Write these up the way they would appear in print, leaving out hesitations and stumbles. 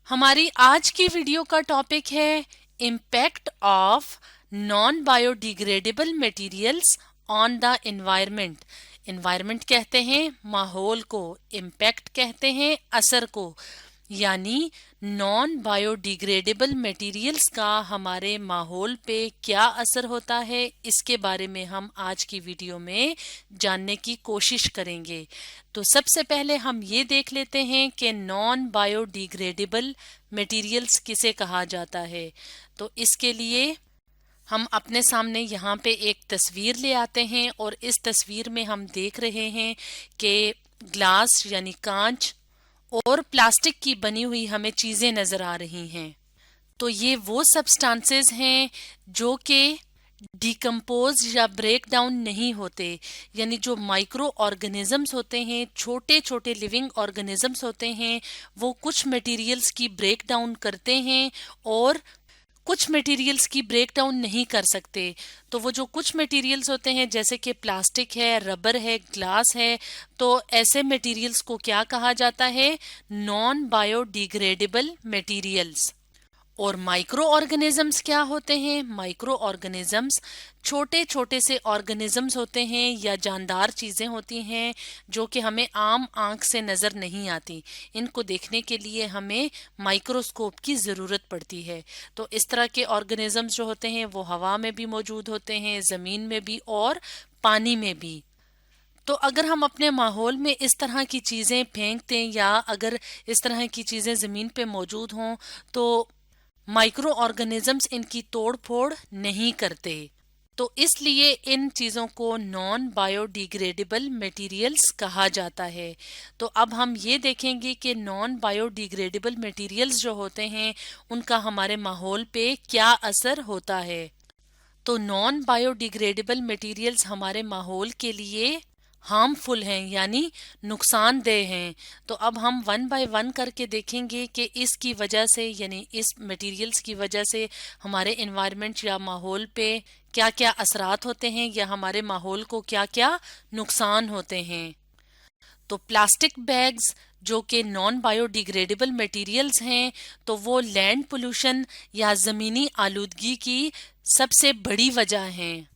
हमारी आज की वीडियो का टॉपिक है impact of non biodegradable materials on the environment. Environment कहते हैं माहौल को, इम्पैक्ट कहते हैं असर को। यानी नॉन बायोडिग्रेडेबल मटेरियल्स का हमारे माहौल पे क्या असर होता है, इसके बारे में हम आज की वीडियो में जानने की कोशिश करेंगे। तो सबसे पहले हम ये देख लेते हैं कि नॉन बायोडिग्रेडेबल मटेरियल्स किसे कहा जाता है। तो इसके लिए हम अपने सामने यहाँ पे एक तस्वीर ले आते हैं और इस तस्वीर में हम देख रहे हैं कि ग्लास यानी कांच और प्लास्टिक की बनी हुई हमें चीजें नजर आ रही हैं। तो ये वो सब्सटेंसेस हैं जो कि डिकम्पोज या ब्रेक डाउन नहीं होते, यानी जो माइक्रो ऑर्गेनिजम्स होते हैं, छोटे छोटे लिविंग ऑर्गेनिजम्स होते हैं, वो कुछ मटेरियल्स की ब्रेक डाउन करते हैं और कुछ मटेरियल्स की ब्रेक डाउन नहीं कर सकते। तो वो जो कुछ मटेरियल्स होते हैं जैसे कि प्लास्टिक है, रबर है, ग्लास है, तो ऐसे मटेरियल्स को क्या कहा जाता है? Non biodegradable materials. और माइक्रो ऑर्गेनिजम्स क्या होते हैं? माइक्रो ऑर्गेनिजम्स छोटे छोटे से ऑर्गेनिजम्स होते हैं या जानदार चीजें होती हैं जो कि हमें आम आंख से नजर नहीं आती। इनको देखने के लिए हमें माइक्रोस्कोप की जरूरत पड़ती है। तो इस तरह के ऑर्गेनिजम्स जो होते हैं वो हवा में भी मौजूद होते हैं, जमीन में भी और पानी में भी। तो अगर हम अपने माहौल में इस तरह की चीजें फेंक दें या अगर इस तरह की चीजें जमीन पे मौजूद हों तो माइक्रो ऑर्गेनिजम्स इनकी तोड़ फोड़ नहीं करते। तो इसलिए इन चीजों को नॉन बायोडिग्रेडेबल मटेरियल्स कहा जाता है। तो अब हम ये देखेंगे कि नॉन बायोडिग्रेडेबल मटेरियल्स जो होते हैं उनका हमारे माहौल पे क्या असर होता है। तो नॉन बायोडिग्रेडेबल मटेरियल्स हमारे माहौल के लिए हार्मफुल हैं यानी नुकसानदेह हैं। तो अब हम वन बाय वन करके देखेंगे कि इसकी वजह से यानी इस मटेरियल्स की वजह से हमारे एनवायरनमेंट या माहौल पे क्या क्या असरात होते हैं या हमारे माहौल को क्या क्या नुकसान होते हैं। तो प्लास्टिक बैग्स जो कि नॉन बायोडिग्रेडेबल मटेरियल्स हैं, तो वो लैंड पोल्यूशन या ज़मीनी आलूदगी की सबसे बड़ी वजह हैं।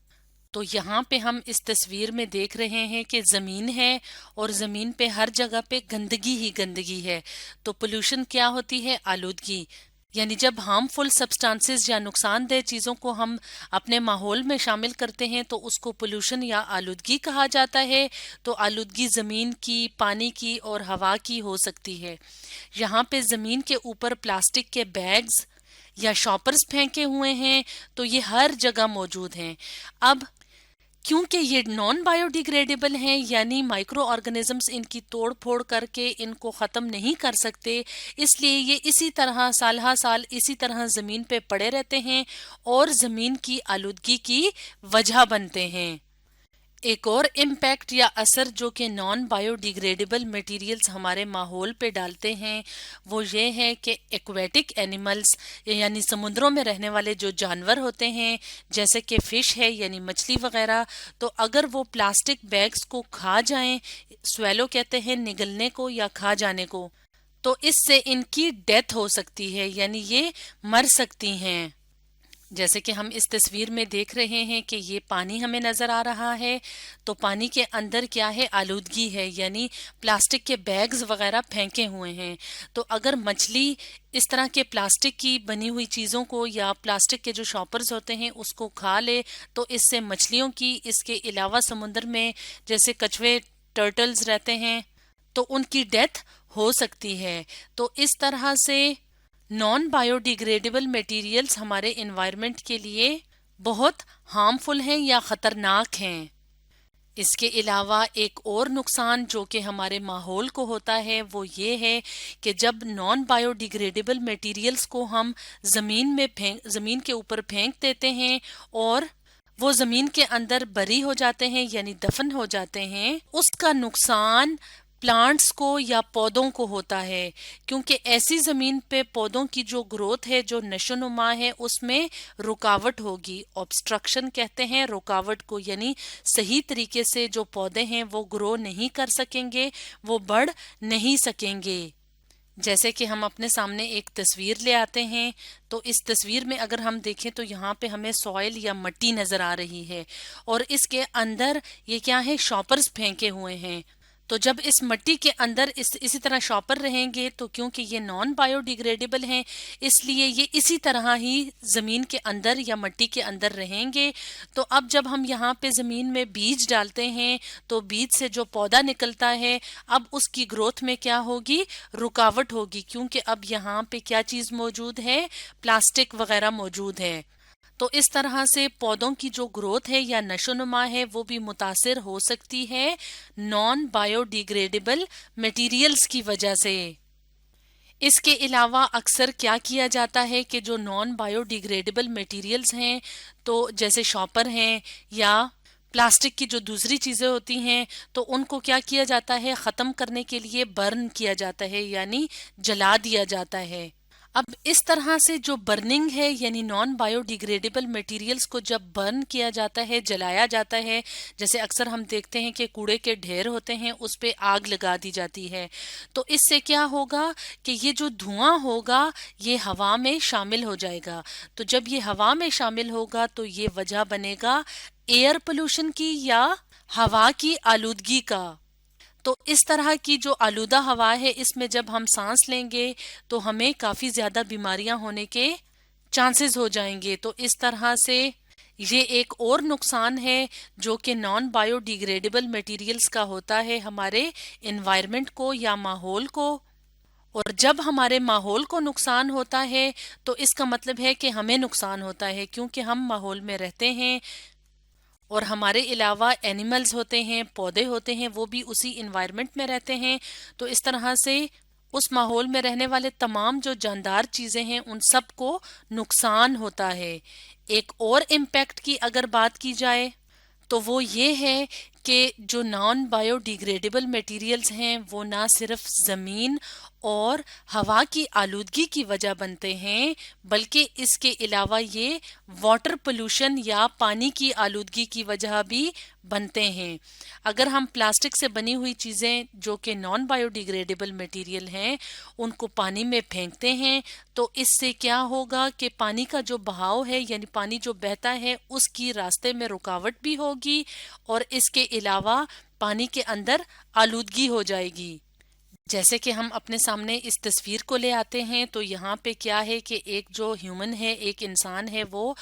तो यहाँ पे हम इस तस्वीर में देख रहे हैं कि ज़मीन है और ज़मीन पे हर जगह पे गंदगी ही गंदगी है। तो पोल्यूशन क्या होती है? आलूदगी। यानी जब हार्मफुल सब्सटेंसेस या नुकसानदेह चीज़ों को हम अपने माहौल में शामिल करते हैं तो उसको पोल्यूशन या आलूदगी कहा जाता है। तो आलूदगी ज़मीन की, पानी की और हवा की हो सकती है। यहाँ पे ज़मीन के ऊपर प्लास्टिक के बैग्स या शॉपर्स फेंके हुए हैं तो ये हर जगह मौजूद हैं। अब क्योंकि ये नॉन बायोडिग्रेडेबल हैं यानी माइक्रो ऑर्गेनिजम्स इनकी तोड़ फोड़ करके इनको ख़त्म नहीं कर सकते, इसलिए ये इसी तरह साल हा साल इसी तरह ज़मीन पे पड़े रहते हैं और ज़मीन की आलूदगी की वजह बनते हैं। एक और इम्पैक्ट या असर जो कि नॉन बायोडिग्रेडेबल मटेरियल्स हमारे माहौल पे डालते हैं वो ये है कि एक्वेटिक एनिमल्स यानी समुद्रों में रहने वाले जो जानवर होते हैं जैसे कि फ़िश है यानी मछली वगैरह, तो अगर वो प्लास्टिक बैग्स को खा जाएं, स्वेलो कहते हैं निगलने को या खा जाने को, तो इससे इनकी डेथ हो सकती है यानी ये मर सकती हैं। जैसे कि हम इस तस्वीर में देख रहे हैं कि ये पानी हमें नजर आ रहा है। तो पानी के अंदर क्या है? आलूदगी है यानी प्लास्टिक के बैग्स वगैरह फेंके हुए हैं। तो अगर मछली इस तरह के प्लास्टिक की बनी हुई चीज़ों को या प्लास्टिक के जो शॉपर्स होते हैं उसको खा ले तो इससे मछलियों की, इसके अलावा समुद्र में जैसे कछुए टर्टल्स रहते हैं तो उनकी डेथ हो सकती है। तो इस तरह से नॉन बायोडिग्रेडेबल मटेरियल्स हमारे एनवायरनमेंट के लिए बहुत हार्मफुल हैं या ख़तरनाक हैं। इसके अलावा एक और नुकसान जो कि हमारे माहौल को होता है वो ये है कि जब नॉन बायोडिग्रेडेबल मटेरियल्स को हम ज़मीन के ऊपर फेंक देते हैं और वो ज़मीन के अंदर बरी हो जाते हैं यानी दफन हो जाते हैं, उसका नुकसान प्लांट्स को या पौधों को होता है। क्योंकि ऐसी जमीन पे पौधों की जो ग्रोथ है, जो नशोनुमा है, उसमें रुकावट होगी। ऑब्स्ट्रक्शन कहते हैं रुकावट को, यानी सही तरीके से जो पौधे हैं वो ग्रो नहीं कर सकेंगे, वो बढ़ नहीं सकेंगे। جیسے کہ ہم اپنے سامنے ایک تصویر لے آتے ہیں تو اس تصویر میں اگر ہم دیکھیں تو یہاں پہ ہمیں سوئل یا مٹی نظر آ رہی ہے اور اس کے اندر یہ کیا ہے شاپرز پھینکے ہوئے ہیں. تو جب اس مٹی کے اندر اسی طرح شاپر رہیں گے تو کیونکہ یہ نان بایو ڈیگریڈیبل ہیں اس لیے یہ اسی طرح ہی زمین کے اندر یا مٹی کے اندر رہیں گے. تو اب جب ہم یہاں پہ زمین میں بیج ڈالتے ہیں تو بیج سے جو پودا نکلتا ہے اب اس کی گروتھ میں کیا ہوگی رکاوٹ ہوگی کیونکہ اب یہاں پہ کیا چیز موجود ہے پلاسٹک وغیرہ موجود ہے. تو اس طرح سے پودوں کی جو گروتھ ہے یا نشو نما ہے وہ بھی متاثر ہو سکتی ہے نان بایو ڈیگریڈیبل مٹیریلز کی وجہ سے. اس کے علاوہ اکثر کیا کیا جاتا ہے کہ جو نان بایو ڈیگریڈیبل مٹیریلز ہیں تو جیسے شاپر ہیں یا پلاسٹک کی جو دوسری چیزیں ہوتی ہیں تو ان کو کیا کیا جاتا ہے ختم کرنے کے لیے برن کیا جاتا ہے یعنی جلا دیا جاتا ہے. اب اس طرح سے جو برننگ ہے یعنی نان بایو ڈیگریڈیبل مٹیریلز کو جب برن کیا جاتا ہے جلایا جاتا ہے جیسے اکثر ہم دیکھتے ہیں کہ کوڑے کے ڈھیر ہوتے ہیں اس پہ آگ لگا دی جاتی ہے تو اس سے کیا ہوگا کہ یہ جو دھواں ہوگا یہ ہوا میں شامل ہو جائے گا. تو جب یہ ہوا میں شامل ہوگا تو یہ وجہ بنے گا ایئر پولوشن کی یا ہوا کی آلودگی کا. تو اس طرح کی جو آلودہ ہوا ہے اس میں جب ہم سانس لیں گے تو ہمیں کافی زیادہ بیماریاں ہونے کے چانسز ہو جائیں گے. تو اس طرح سے یہ ایک اور نقصان ہے جو کہ نان بایو ڈیگریڈیبل مٹیریلز کا ہوتا ہے ہمارے انوائرمنٹ کو یا ماحول کو. اور جب ہمارے ماحول کو نقصان ہوتا ہے تو اس کا مطلب ہے کہ ہمیں نقصان ہوتا ہے کیونکہ ہم ماحول میں رہتے ہیں اور ہمارے علاوہ اینیملز ہوتے ہیں پودے ہوتے ہیں وہ بھی اسی انوائرمنٹ میں رہتے ہیں. تو اس طرح سے اس ماحول میں رہنے والے تمام جو جاندار چیزیں ہیں ان سب کو نقصان ہوتا ہے. ایک اور امپیکٹ کی اگر بات کی جائے تو وہ یہ ہے کہ جو نان بایو ڈیگریڈیبل میٹیریلز ہیں وہ نہ صرف زمین اور ہوا کی آلودگی کی وجہ بنتے ہیں بلکہ اس کے علاوہ یہ واٹر پولوشن یا پانی کی آلودگی کی وجہ بھی بنتے ہیں. اگر ہم پلاسٹک سے بنی ہوئی چیزیں جو کہ نان بایو ڈیگریڈیبل میٹیریل ہیں ان کو پانی میں پھینکتے ہیں تو اس سے کیا ہوگا کہ پانی کا جو بہاؤ ہے یعنی پانی جو بہتا ہے اس کی راستے میں رکاوٹ بھی ہوگی اور اس کے علاوہ پانی کے اندر آلودگی ہو جائے گی. جیسے کہ ہم اپنے سامنے اس تصویر کو لے آتے ہیں تو یہاں پہ کیا ہے کہ ایک جو ہیومن ہے ایک انسان ہے وہ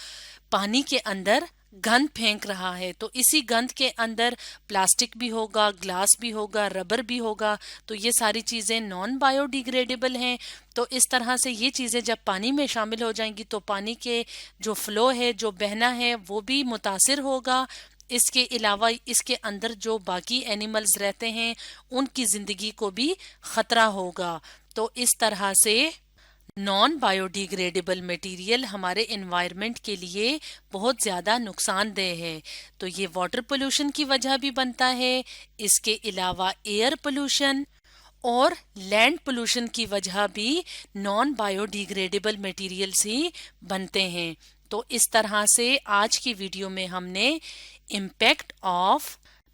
پانی کے اندر گند پھینک رہا ہے. تو اسی گند کے اندر پلاسٹک بھی ہوگا گلاس بھی ہوگا ربر بھی ہوگا تو یہ ساری چیزیں نان بایو ڈیگریڈیبل ہیں. تو اس طرح سے یہ چیزیں جب پانی میں شامل ہو جائیں گی تو پانی کے جو فلو ہے جو بہنا ہے وہ بھی متاثر ہوگا. اس کے علاوہ اس کے اندر جو باقی اینیملز رہتے ہیں ان کی زندگی کو بھی خطرہ ہوگا. تو اس طرح سے نان بایو ڈیگریڈیبل مٹیریل ہمارے انوائرمنٹ کے لیے بہت زیادہ نقصان دہ ہے. تو یہ واٹر پولوشن کی وجہ بھی بنتا ہے اس کے علاوہ ایئر پولوشن اور لینڈ پولوشن کی وجہ بھی نان بایو ڈیگریڈیبل مٹیریلز ہی بنتے ہیں. تو اس طرح سے آج کی ویڈیو میں ہم نے impact of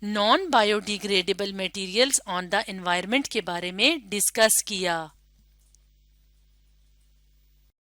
non bio degradable materials on the environment کے بارے میں ڈسکس کیا.